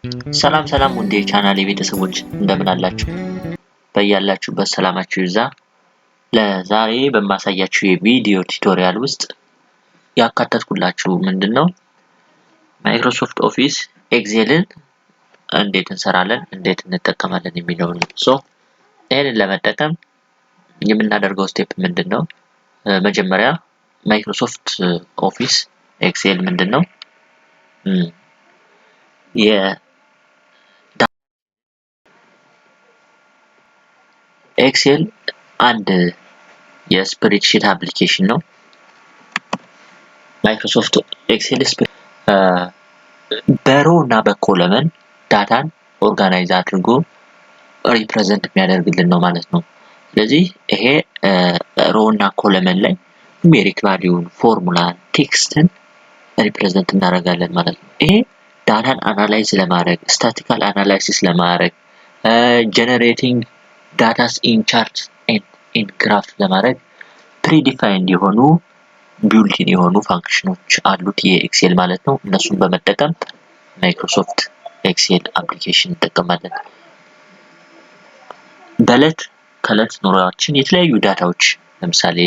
ሰላም ሰላም ውድ የቻናሌ ቤተሰቦች እንደምን አላችሁ? በያላችሁበት ሰላማችሁ ይብዛ። ለዛሬ በማሳያችሁ የቪዲዮ ቱቶሪያል ውስጥ ያካተትኩላችሁ ምንድነው ማይክሮሶፍት ኦፊስ ኤክሴልን እንዴት እንሰራለን እንዴት እንጠቀማለን የሚለውን ነው። ይሄንን ለመጠቀም የምናደርገው ስቴፕ ምንድነው? መጀመሪያ ማይክሮሶፍት ኦፊስ ኤክሴል ምንድነው ኤክሴል አንድ የስፕሬድሺት አፕሊኬሽን ነው። ማይክሮሶፍት ኤክሴል በሮ እና በኮለመን ዳታን ኦርጋናይዝ አድርጎ ሪፕሬዘንት የሚያደርግልን ነው ማለት ነው። ስለዚህ ይሄ ሮ እና ኮለመን ላይ ኑሜሪክ ቫልዩን፣ ፎርሙላ፣ ቴክስትን ሪፕሬዘንት እናደርጋለን ማለት ነው። ይሄ ዳታን አናላይዝ ለማድረግ ስታቲካል አናላይሲስ ለማድረግ ጀነሬቲንግ ዳታስ ኢን ቻርት ኤንድ ግራፍ ለማድረግ ፕሪዲፋይንድ የሆኑ ቢልት-ኢን የሆኑ ፋንክሽኖች አሉት የኤክሴል ማለት ነው። እነሱን በመጠቀም ማይክሮሶፍት ኤክሴል አፕሊኬሽን እንጠቀማለን። በዕለት ከዕለት ኑሯችን የተለያዩ ዳታዎች ለምሳሌ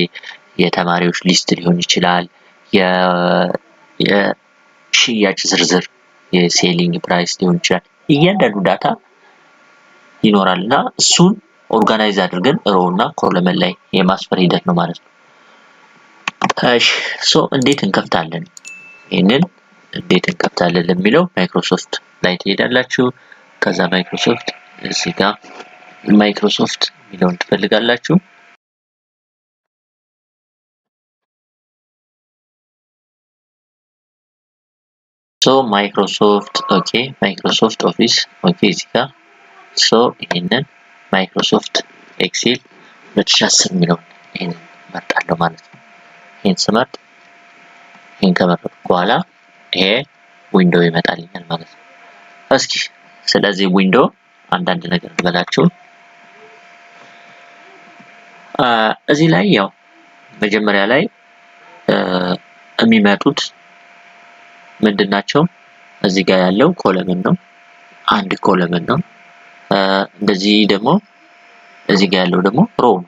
የተማሪዎች ሊስት ሊሆን ይችላል፣ የሽያጭ ዝርዝር የሴሊንግ ፕራይስ ሊሆን ይችላል። እያንዳንዱ ዳታ ይኖራልና እሱን ኦርጋናይዝ አድርገን ሮ እና ኮለመን ላይ የማስፈር ሂደት ነው ማለት ነው። እሺ እንዴት እንከፍታለን? ይሄንን እንዴት እንከፍታለን ለሚለው ማይክሮሶፍት ላይ ትሄዳላችሁ። ከዛ ማይክሮሶፍት እዚህ ጋር ማይክሮሶፍት የሚለውን ትፈልጋላችሁ። ማይክሮሶፍት ማይክሮሶፍት ኦፊስ እዚህ ጋር ይሄንን ማይክሮሶፍት ኤክሴል 2010 የሚለውን ይሄንን መርጣለሁ ማለት ነው። ይሄን ስመርጥ ይሄን ከመረጥኩ በኋላ ይሄ ዊንዶው ይመጣልኛል ማለት ነው። እስኪ ስለዚህ ዊንዶው አንዳንድ ነገር ልበላችሁ። እዚህ ላይ ያው መጀመሪያ ላይ የሚመጡት ምንድናቸው? እዚህ ጋር ያለው ኮለመን ነው፣ አንድ ኮለመን ነው። እንደዚህ ደግሞ እዚህ ጋር ያለው ደግሞ ሮ ነው።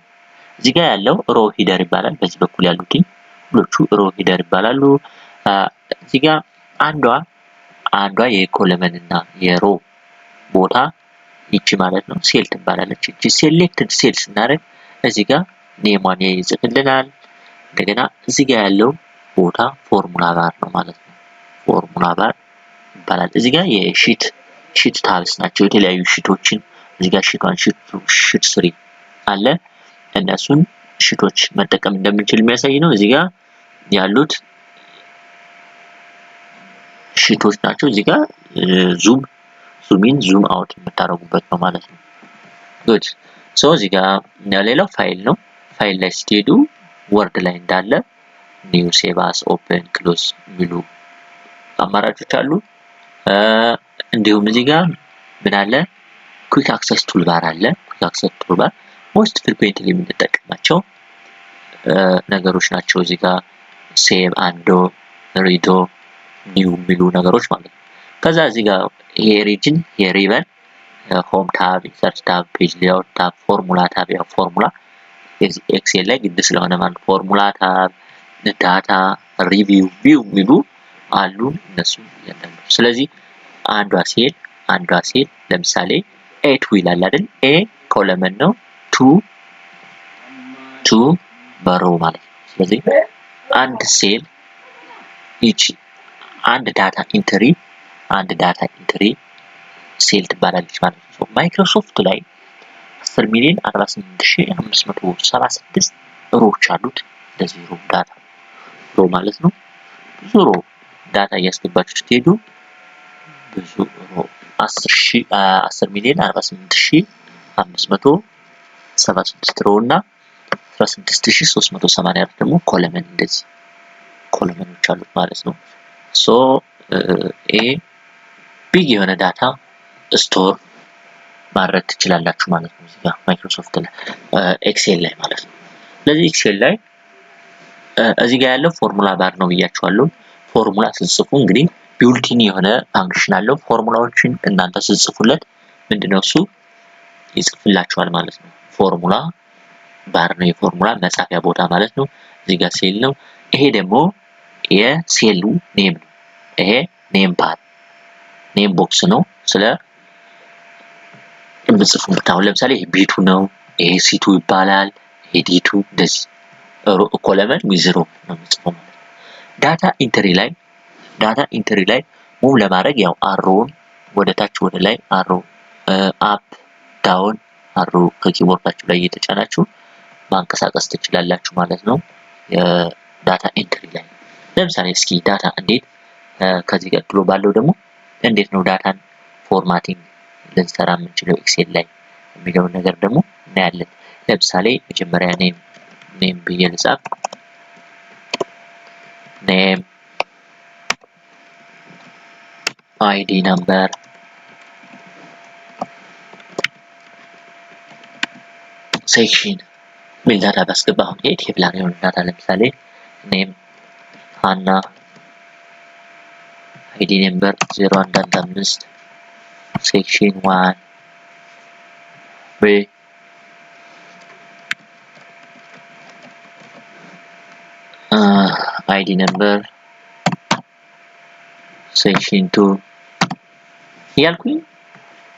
እዚህ ጋር ያለው ሮ ሂደር ይባላል። በዚህ በኩል ያሉት ሁሎቹ ሮ ሂደር ይባላሉ። እዚህ ጋር አንዷ የኮለመን እና የሮ ቦታ ይቺ ማለት ነው ሴል ትባላለች። ይቺ ሴሌክትድ ሴል ስናደርግ እዚህ ጋር ኔሟን ይጽፍልናል። እንደገና እዚህ ጋር ያለው ቦታ ፎርሙላ ባር ነው ማለት ነው። ፎርሙላ ባር ይባላል። እዚህ ጋር የሺት ታብስ ናቸው። የተለያዩ ሺቶችን እዚህ ጋር ሺት 1 ሺት 3 አለ። እነሱን ሺቶች መጠቀም እንደምንችል የሚያሳይ ነው። እዚህ ጋር ያሉት ሺቶች ናቸው። እዚህ ጋር ዙም ኢን ዙም አውት የምታረጉበት ነው ማለት ነው። ጉድ እዚህ ጋር ሌላው ፋይል ነው። ፋይል ላይ ስትሄዱ ወርድ ላይ እንዳለ ኒው፣ ሴቭ አስ፣ ኦፕን፣ ክሎዝ የሚሉ አማራጮች አሉ። እንዲሁም እዚህ ጋር ምን አለ? ኩዊክ አክሰስ ቱልባር አለ። ኩዊክ አክሰስ ቱልባር ሞስት ፍሪኩዌንትሊ የምንጠቀማቸው ነገሮች ናቸው። እዚህ ጋር ሴቭ፣ አንዶ፣ ሪዶ፣ ኒው የሚሉ ነገሮች ማለት ነው። ከዛ እዚህ ጋር ይሄ ሪጅን፣ የሪበን፣ ሆም ታብ፣ ኢንሰርት ታብ፣ ፔጅ ሌአውት ታብ፣ ፎርሙላ ታብ። ያው ፎርሙላ ኤክሴል ላይ ግድ ስለሆነ ማለት ፎርሙላ ታብ፣ ዳታ፣ ሪቪው፣ ቪው የሚሉ አሉ እነሱ ያንዳንዱ። ስለዚህ አንዷ ሴል ለምሳሌ ኤ2 ይላል አይደል? ኤ ኮለመን ነው፣ ቱ በሮ ማለት ነው። ስለዚህ አንድ ሴል ይቺ አንድ ዳታ ኢንትሪ ሴል ትባላለች ማለት ነው። ማይክሮሶፍት ላይ 10,048,576 ሮዎች አሉት። እንደዚህ ሮ ዳታ ሮ ማለት ነው። ብዙ ሮ ዳታ እያስገባችሁ ስትሄዱ ብዙ ሮ 10,048,576 ሮ እና 16,384 ደግሞ ኮለመን እንደዚህ ኮለመኖች አሉት ማለት ነው። ቢግ የሆነ ዳታ ስቶር ማድረግ ትችላላችሁ ማለት ነው። እዚህ ጋር ማይክሮሶፍት ላይ ኤክሴል ላይ ማለት ነው። ስለዚህ ኤክሴል ላይ እዚህ ጋር ያለው ፎርሙላ ባር ነው ብያችኋለሁ። ፎርሙላ ስትጽፉ እንግዲህ ቢውልቲን የሆነ ፋንክሽን አለው ፎርሙላዎችን እናንተ ስትጽፉለት ምንድነው እሱ ይጽፍላችኋል ማለት ነው ፎርሙላ ባር ነው የፎርሙላ መጻፊያ ቦታ ማለት ነው እዚህ ጋር ሴል ነው ይሄ ደግሞ የሴሉ ኔም ነው ይሄ ኔም ባር ኔም ቦክስ ነው ስለ እንጽፉበት አሁን ለምሳሌ ይሄ ቢቱ ነው ይሄ ሲቱ ይባላል ይሄ ዲቱ እንደዚህ ኮለመን ዊዝሮ ነው የምጽፈው ማለት ዳታ ኢንትሪ ላይ ሙቭ ለማድረግ ያው አሮውን ወደ ታች ወደ ላይ አሮ አፕ ዳውን አሮ ከኪቦርዳችሁ ላይ እየተጫናችሁ ማንቀሳቀስ ትችላላችሁ ማለት ነው የዳታ ኢንትሪ ላይ ለምሳሌ እስኪ ዳታ እንዴት ከዚህ ቀጥሎ ባለው ደግሞ እንዴት ነው ዳታን ፎርማቲንግ ልንሰራ የምንችለው ኤክሴል ላይ የሚለው ነገር ደግሞ እናያለን ለምሳሌ መጀመሪያ ኔም ብዬ ልጻፍ ኔም አይዲ ነምበር ሴክሽን ሚል ዳታ ባስገባ አሁን ይሄ ቴብላር የሆነ ዳታ ለምሳሌ ኔም ሃና አይዲ ነምበር 0115 ሴክሽን 1 ብ አይዲ ነምበር ሴክሽን 2 ያልኩኝ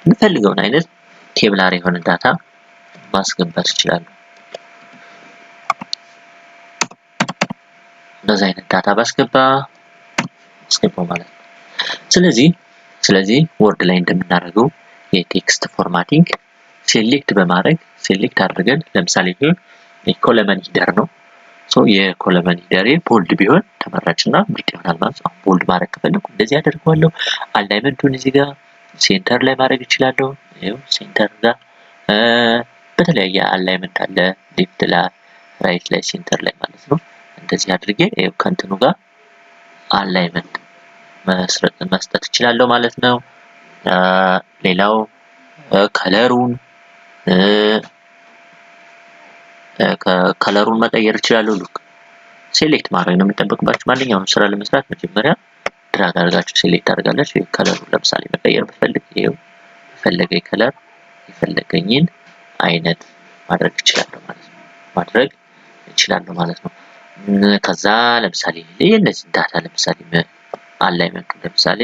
የምፈልገውን አይነት ቴብላር የሆነ ዳታ ማስገባት ይችላል እንደዚህ አይነት ዳታ ባስገባው ማለት ነው ስለዚህ ወርድ ላይ እንደምናደርገው የቴክስት ፎርማቲንግ ሴሌክት በማድረግ ሴሌክት አድርገን ለምሳሌ ይሄ ኮለመን ሂደር ነው የኮለመን ሂደር ቦልድ ቢሆን ተመራጭና ምርጥ ይሆናል ማለት ነው ቦልድ ማድረግ ከፈለኩ እንደዚህ አደርጋለሁ አላይመንቱን እዚህ ጋር ሴንተር ላይ ማድረግ ይችላልው ይሄው ሴንተር ጋር በተለያየ አላይመንት አለ ሌፍት ላይ ራይት ላይ ሴንተር ላይ ማለት ነው እንደዚህ አድርጌ ይሄው ከንትኑ ጋር አላይመንት መስጠት ይችላልው ማለት ነው ሌላው ከለሩን መቀየር ይችላልው ሉክ ሴሌክት ማድረግ ነው የሚጠበቅባችሁ ማንኛውንም ስራ ለመስራት መጀመሪያ ድራግ አድርጋችሁ ሴሌክት አድርጋላችሁ ከለሩን ለምሳሌ መቀየር ብፈልግ ይሄው ፈለገ ከለር የፈለገኝን አይነት ማድረግ ይችላልው ማለት ነው ከዛ ለምሳሌ የነዚህ ዳታ ለምሳሌ አላይመንቱ ለምሳሌ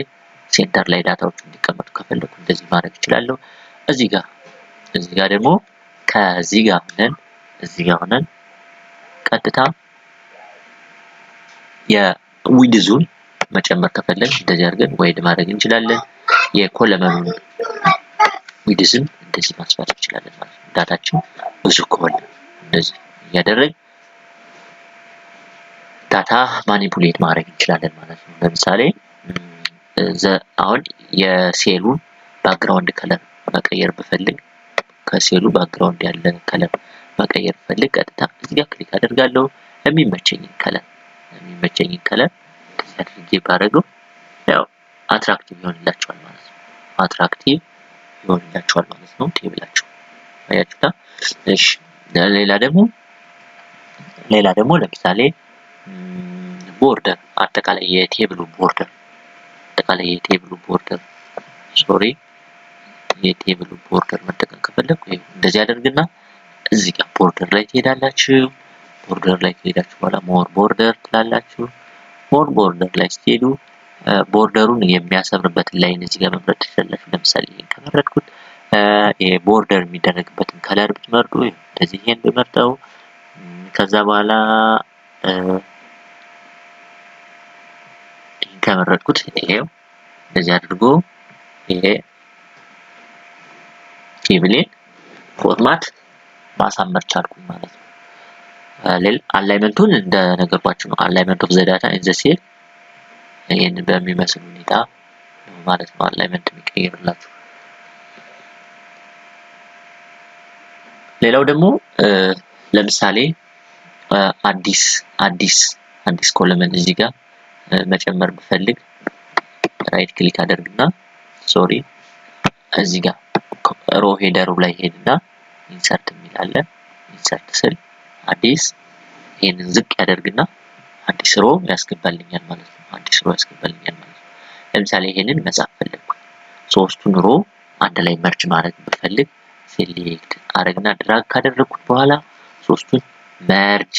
ሴንተር ላይ ዳታዎቹ እንዲቀመጡ ከፈለኩ እንደዚህ ማድረግ ይችላልው እዚህ ጋር ደግሞ ከዚህ ጋር ሆነን ቀጥታ የዊድዙን መጨመር ከፈለግን እንደዚህ አድርገን ዋይድ ማድረግ እንችላለን የኮለመኑን ዊድዝም እንደዚህ ማስፋት እንችላለን ማለት ነው ዳታችን ብዙ ከሆነ እንደዚህ እያደረግን ዳታ ማኒፑሌት ማድረግ እንችላለን ማለት ነው ለምሳሌ አሁን የሴሉን ባክግራውንድ ከለር መቀየር ብፈልግ ከሴሉ ባክግራውንድ ያለ ከለር መቀየር ብፈልግ ቀጥታ እዚህ ጋር ክሊክ አደርጋለሁ የሚመቸኝን ከለር አድርጌ ባረገው ያው አትራክቲቭ ይሆንላችኋል ማለት ነው ቴብላችሁ አያችሁታ እሺ ሌላ ደግሞ ለምሳሌ ቦርደር አጠቃላይ የቴብሉ ቦርደር መጠቀም ከፈለኩ እንደዚህ አደርግና እዚህ ጋር ቦርደር ላይ ትሄዳላችሁ ቦርደር ላይ ከሄዳችሁ በኋላ ሞር ቦርደር ትላላችሁ ሞር ቦርደር ላይ ስትሄዱ ቦርደሩን የሚያሰምርበት ላይን እዚህ ጋር መምረጥ ትችላላችሁ ለምሳሌ ይሄን ከመረጥኩት ይሄ ቦርደር የሚደረግበትን ከለር ብትመርጡ እንደዚህ ይሄን ብመርጠው ከዛ በኋላ ከመረጥኩት ይሄው እንደዚህ አድርጎ ይሄ ቴብሌን ፎርማት ማሳመር ቻልኩኝ ማለት ነው አላይመንቱን እንደነገርኳችሁ ነው አላይመንት ኦፍ ዘ ዳታ ኢን ዘ ሴል ይሄን በሚመስል ሁኔታ ማለት ነው አላይመንት የሚቀይርላችሁ ሌላው ደግሞ ለምሳሌ አዲስ ኮለመን እዚህ ጋር መጨመር ብፈልግ ራይት ክሊክ አደርግና እዚህ ጋር ሮ ሄደሩ ላይ ሄድና ኢንሰርት የሚላለ ኢንሰርት ስል አዲስ ይሄንን ዝቅ ያደርግና አዲስ ሮ ያስገባልኛል ማለት ነው ለምሳሌ ይሄንን መጻፍ ፈለኩ ሶስቱን ሮ አንድ ላይ መርጅ ማድረግ ብፈልግ ሴሌክት አረግና ድራግ ካደረኩት በኋላ ሶስቱን መርጅ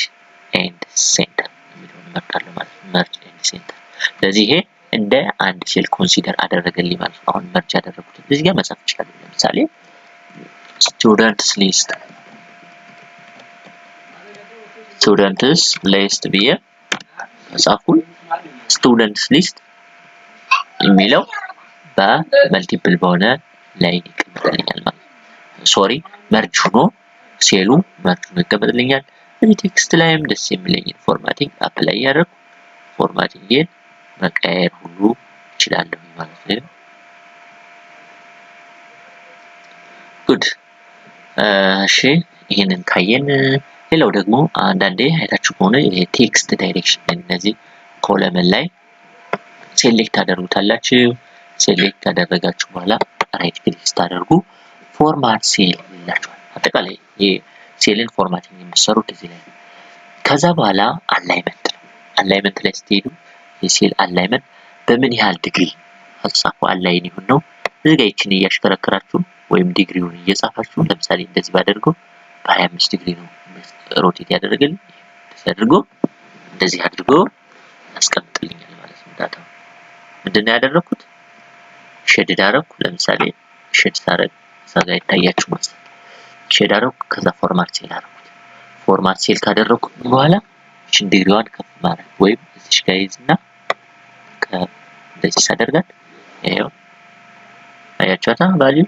ኤንድ ሴንተር የሚለውን መርጣለሁ ማለት ነው። መርጅ ኤንድ ሴንተር ስለዚህ ይሄ እንደ አንድ ሴል ኮንሲደር አደረገልኝ ማለት ነው። አሁን መርጅ ያደረኩት እዚህ ጋር መጻፍ ይችላል። ለምሳሌ ስቱደንትስ ሊስት ብዬ መጻፉን ስቱደንትስ ሊስት የሚለው በመልቲፕል በሆነ ላይን ይቀመጥልኛል ማለት ነው። ሶሪ መርጅ ሆኖ ሴሉ መርጅ ሆኖ ይቀመጥልኛል። እዚህ ቴክስት ላይም ደስ የሚለኝ ፎርማቲንግ አፕላይ ያደረኩ ፎርማቲንግን መቀየር ሁሉ እችላለሁ ማለት ነው። ጉድ እሺ ይሄንን ካየን ሌላው ደግሞ አንዳንዴ አይታችሁ ከሆነ የቴክስት ዳይሬክሽን እነዚህ ኮለመን ላይ ሴሌክት ታደርጉታላችሁ። ሴሌክት ካደረጋችሁ በኋላ ራይት ክሊክ ስታደርጉ ፎርማት ሴል ይላችኋል። አጠቃላይ የሴልን ፎርማቲንግ የምትሰሩት እዚህ ላይ ከዛ በኋላ አላይመንት ላይ ስትሄዱ የሴል አላይመንት በምን ያህል ዲግሪ አጻፉ አላይን ይሁን ነው። እዚህ ጋር ይችን እያሽከረከራችሁ ወይም ዲግሪውን እየጻፋችሁ ለምሳሌ እንደዚህ ባደርገው በ25 ዲግሪ ነው ሮቴት ያደርግልኝ እንደዚህ አድርጎ ያስቀምጥልኛል ማለት ነው። ዳታው ምንድነው ያደረኩት ሼድ አደረኩ። ለምሳሌ ሼድ ሳረግ እዛጋ ይታያችሁ ማለት ነው። ሼድ አደረኩ ከዛ ፎርማት ሴል አደረኩት። ፎርማት ሴል ካደረኩ በኋላ እቺን ዲግሪዋን ከፍ ማድረግ ወይም እዚህ ጋር ይዝና እንደዚህ ሳደርጋት ይሄው አያችኋታ ቫልዩ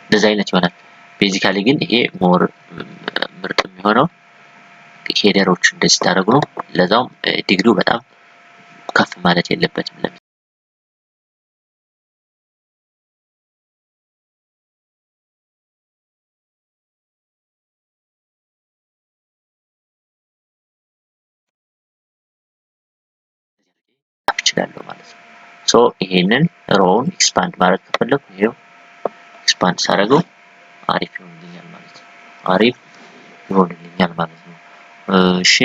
እንደዚህ አይነት ይሆናል። ቤዚካሊ ግን ይሄ ሞር ምርጥ የሚሆነው ሄደሮች እንደዚህ ታደርጉ ነው። ለዛውም ዲግሪው በጣም ከፍ ማለት የለበትም። ይችላል ማለት ነው። ሶ ይሄንን ሮውን ኤክስፓንድ ማድረግ ከፈለኩ ይሄው ኤክስፓንድ ሳደርገው አሪፍ ይሆንልኛል ማለት ነው። አሪፍ ይሆንልኛል ማለት ነው። እሺ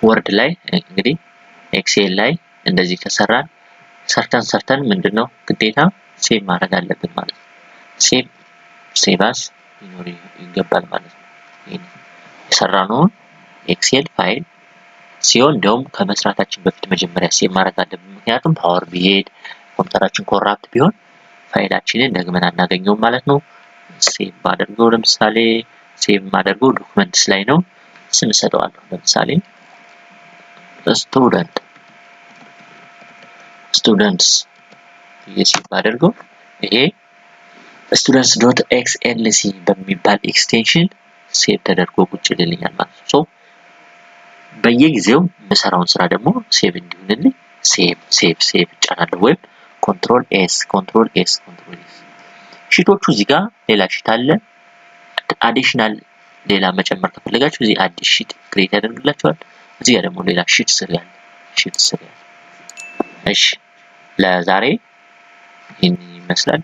ወርድ ላይ እንግዲህ ኤክሴል ላይ እንደዚህ ከሰራን ሰርተን ምንድነው ግዴታ ሴቭ ማድረግ አለብን ማለት ነው። ሴቭ አስ ይኖር ይገባል ማለት ነው። ይሄን የሰራነውን ኤክሴል ፋይል ሲሆን እንደውም ከመስራታችን በፊት መጀመሪያ ሴቭ ማድረግ አለብን። ምክንያቱም ፓወር ቢሄድ ኮምፒውተራችን ኮራፕት ቢሆን ፋይላችንን ደግመን አናገኘውም ማለት ነው። ሴቭ ማድረገው ለምሳሌ ሴቭ ማድረገው ዶክመንትስ ላይ ነው። ስም ሰጠዋለሁ ለምሳሌ ስቱደንትስ ሴቭ ማድረገው ይሄ students.xlc በሚባል ኤክስቴንሽን ሴቭ ተደርጎ ቁጭ ይልልኛል ማለት ነው። በየጊዜው የምሰራውን ስራ ደግሞ ሴቭ እንዲሆንልኝ ሴቭ ጫናለሁ ወይም ኮንትሮል ኤስ ሺቶቹ እዚህ ጋር ሌላ ሺት አለ። አዲሽናል ሌላ መጨመር ከፈለጋችሁ እዚህ አዲስ ሺት ክሬት ያደርግላችኋል። እዚህ ጋር ደግሞ ሌላ ሺት ስር ያለ እሺ ለዛሬ ይህን ይመስላል።